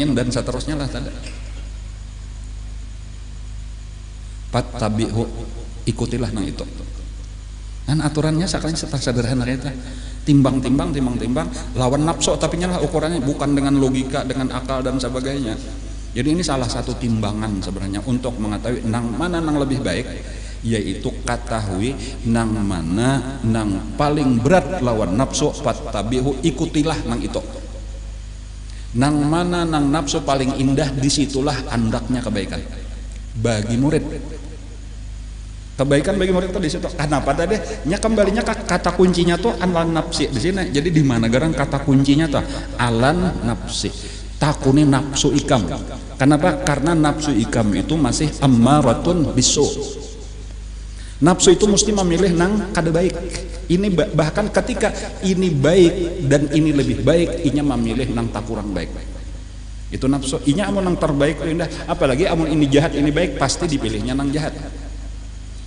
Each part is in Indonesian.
kepingin dan seterusnya lah tadi. Fattabi'hu, ikutilah nang itu. Dan aturannya sekali sederhana kita. Timbang lawan nafsu, tapi nyalah ukurannya bukan dengan logika, dengan akal dan sebagainya. Jadi ini salah satu timbangan sebenarnya untuk mengetahui nang mana nang lebih baik, yaitu ketahui nang mana nang paling berat lawan nafsu, fattabi'hu, ikutilah nang itu. Nang mana nang nafsu paling indah, disitulah andaknya kebaikan bagi murid. Kebaikan bagi murid itu di situ. Kenapa tadi? Nya kembalinya kata kuncinya tuh alan nafsi di sini. Jadi di mana garang kata kuncinya tuh alan nafsi. Takuni nafsu ikam. Kenapa? Karena nafsu ikam itu masih ammaratun bisu. Nafsu itu mesti memilih nang kada baik. Ini bahkan ketika ini baik dan ini lebih baik, inya memilih nang tak kurang baik. Itu nafsu. Inya amun nang terbaik indah. Apalagi amun ini jahat ini baik, pasti dipilihnya nang jahat.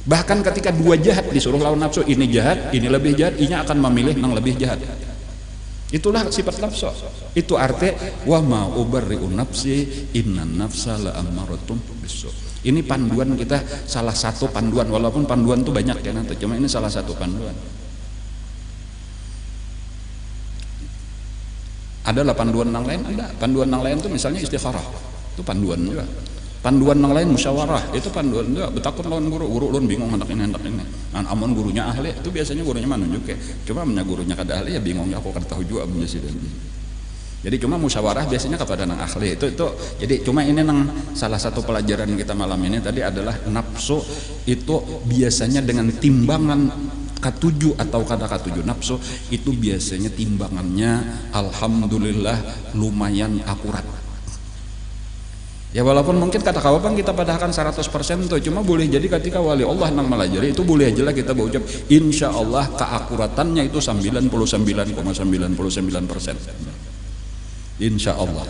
Bahkan ketika dua jahat disuruh lawan nafsu, ini jahat, ini lebih jahat, inya akan memilih yang lebih jahat. Itulah sifat nafsu. Itu arti wa ma ubarri'u nafsi innan nafsa la ammaratun bisu. Ini panduan kita, salah satu panduan, walaupun panduan itu banyak ya nanti, cuma ini salah satu panduan. Adalah panduan yang lain, ada panduan yang lain itu misalnya istikharah, itu panduan juga. Panduan yang lain musyawarah, itu panduan juga. Betakut lawan guru ulun bingung hendak ini. Amun gurunya ahli, itu biasanya gurunya menunjuk ya. Cuma punya gurunya kada ahli ya bingungnya aku kada tahu juga menjadi. Jadi cuma musyawarah biasanya kepada nang ahli itu. Jadi cuma ini nang salah satu pelajaran kita malam ini tadi adalah nafsu itu biasanya dengan timbangan K7 atau kada K7 nafsu itu biasanya timbangannya alhamdulillah lumayan akurat. Ya walaupun mungkin kata kawan kita padahkan 100% tuh, cuma boleh jadi ketika wali Allah nang melajari itu boleh aja lah kita berucap insya Allah keakuratannya itu 99,99%. Insya Allah.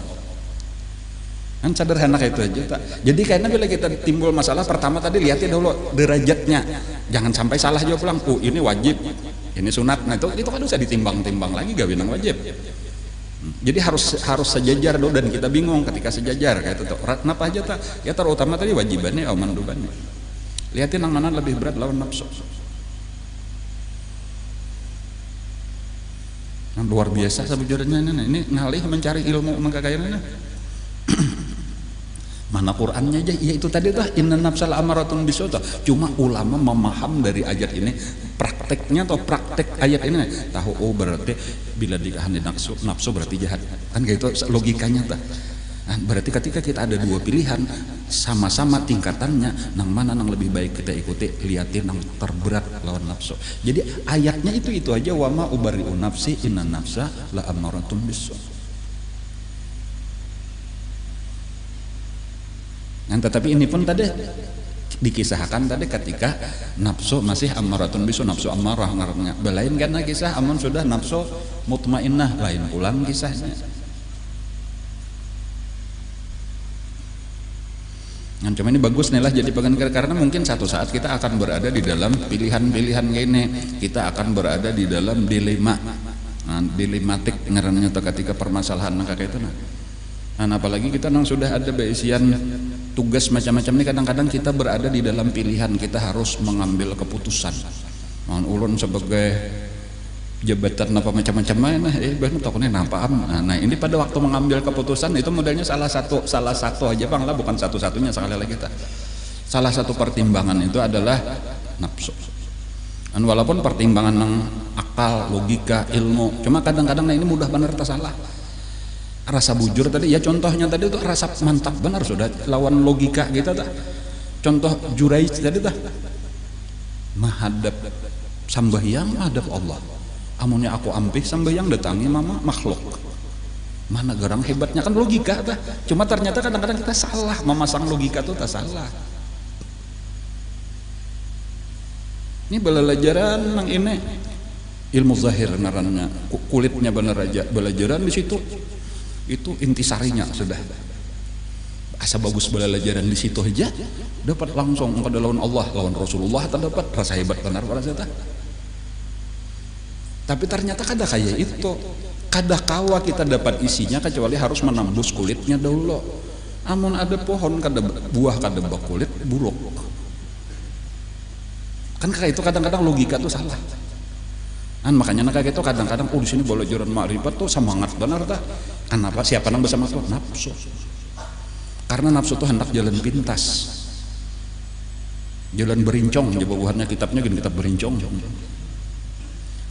Kan sederhana kayak itu aja tak. Jadi karena bila kita timbul masalah pertama tadi lihatin dulu derajatnya, jangan sampai salah juga pulang. Oh ini wajib, ini sunat. Nah itu kan usah ditimbang-timbang lagi gak binang wajib. Jadi harus sejajar dong, dan kita bingung ketika sejajar kayak itu. Kenapa aja tak? Ya terutama tadi wajibannya atau mandubannya. Lihatin yang mana lebih berat lawan nafsu. Nah, luar biasa sebujurnya ini ngalih mencari ilmu mengkakaiannya. Mana Qur'annya aja, ya itu tadi tuh inna nafsal amaratun bisu. Cuma ulama memaham dari ayat ini prakteknya atau praktek ayat ini tahu oh berarti bila dikahani nafsu berarti jahat kan gitu logikanya tuh. Nah, berarti ketika kita ada dua pilihan sama-sama tingkatannya nang mana nang lebih baik kita ikuti, liatin nang terberat lawan nafsu. Jadi ayatnya itu aja wama ubari'u nafsi inna nafsa la amaratun bisu. Nah, tetapi ini pun tadi dikisahkan tadi ketika nafsu masih ammaratun bisu, nafsu ammarah ngarannya. Belain karena kisah amun sudah nafsu mutmainnah, lain pulang kisahnya. Nah, cuma ini bagus nih lah jadi bagian karena mungkin satu saat kita akan berada di dalam pilihan-pilihan gini. Kita akan berada di dalam dilema. Nah, dilematik ngarannya ketika permasalahan kayak itu nah. Nah, apalagi kita nang sudah ada beisian tugas macam-macam ini, kadang-kadang kita berada di dalam pilihan, kita harus mengambil keputusan. Mohon ulun sebagai jabatan apa macam-macam mana bener takutnya nampaan. Nah ini pada waktu mengambil keputusan itu modelnya salah satu aja bang lah, bukan satu-satunya sekali lagi kita. Salah satu pertimbangan itu adalah nafsu. Dan walaupun pertimbangan yang akal, logika, ilmu, cuma kadang-kadang ini mudah benar tersalah. Rasa bujur tadi ya contohnya tadi itu rasa mantap benar sudah lawan logika kita tak. Contoh Juraij tadi tak menghadap sambahyang menghadap Allah. Amunnya aku ampih sambahyang datangi mama makhluk. Mana garang hebatnya kan logika tak. Cuma ternyata kadang-kadang kita salah memasang logika itu tak salah. Ini belajaran yang ini ilmu zahir ngarannya, kulitnya bener aja belajaran di situ. Itu intisarinya sudah asa bagus belajaran di situ aja dapat langsung pada lawan Allah lawan Rasulullah terdapat rasa hebat benar pada saya. Tapi ternyata kada kayak itu Kada kawa kita dapat isinya kecuali harus menembus kulitnya dulu. Amun ada pohon kada buah kada bakulit buruk. Kan kayak itu kadang-kadang logika tuh salah. Makanya kayak gitu kadang-kadang di sini boleh juran makrifat tuh semangat benar tah. Kenapa? Siapa nang bersama tuh? Nafsu. Karena nafsu tuh hendak jalan pintas. Jalan berincong, coba buahnya kitabnya gini, kitab berincong.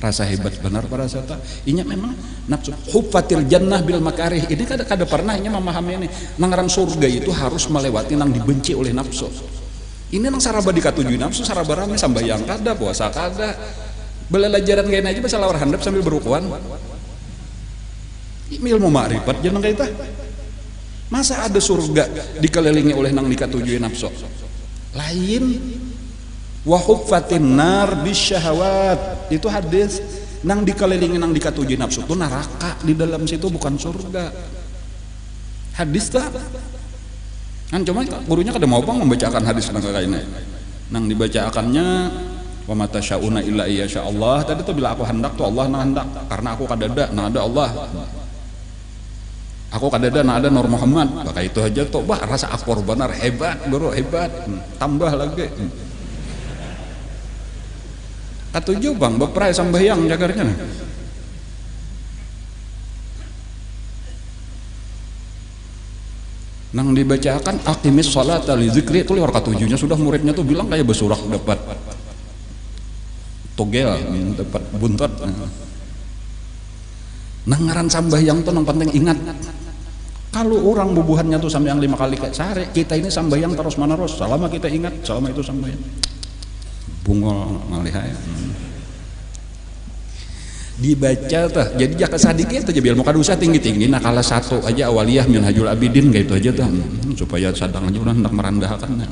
Rasa hebat benar para sata. Inya memang nafsu. Huffatil jannah bil makarih. Ini kada pernah inya memahami ini. Nangaran surga itu harus melewati nang dibenci oleh nafsu. Ini nang saraba dikatujuin nafsu, saraba rame sambayang kada, puasa kada. Belajaran kayak aja bisa lawar handap sambil berukuan. Ilmu makrifat jangan kayak itu. Masa ada surga dikelilingi oleh nang dikatujuin nafsu? Lain. Wa huffatin nar bisyahawat. Itu hadis. Nang dikelilingi nang dikatujuin nafsu itu neraka, di dalam situ bukan surga. Hadis tak? Kan cuma gurunya kada mau bang membacakan hadis nang kayak ini. Nang dibacakannya wa mata syauna illa iya Allah. Tadi tuh bila aku hendak tuh Allah nah hendak, karena aku kadada nah ada Allah, aku kadada nah ada Nur Muhammad. Maka itu aja tuh bah rasa akor benar hebat guru hebat. Tambah lagi katujuh bang beprai sambayang jagarnya nang dibacakan aqimis sholata li dzikri itu liwar katujuhnya sudah muridnya tuh bilang kayak besurak dapat togel dapat buntot. Nangaran sambayang tuh yang penting ingat, kalau orang bubuhannya tuh sambayang 5 kali kayak sehari, kita ini sambayang terus menerus selama kita ingat, selama itu sambayang bungol ngalihai dibaca tuh. Jadi jaka sadikit aja biar muka dosa tinggi-tinggi. Nah kalau satu aja awaliyah minhajul abidin kayak itu aja tuh supaya sadang aja udah hendak merendahkan.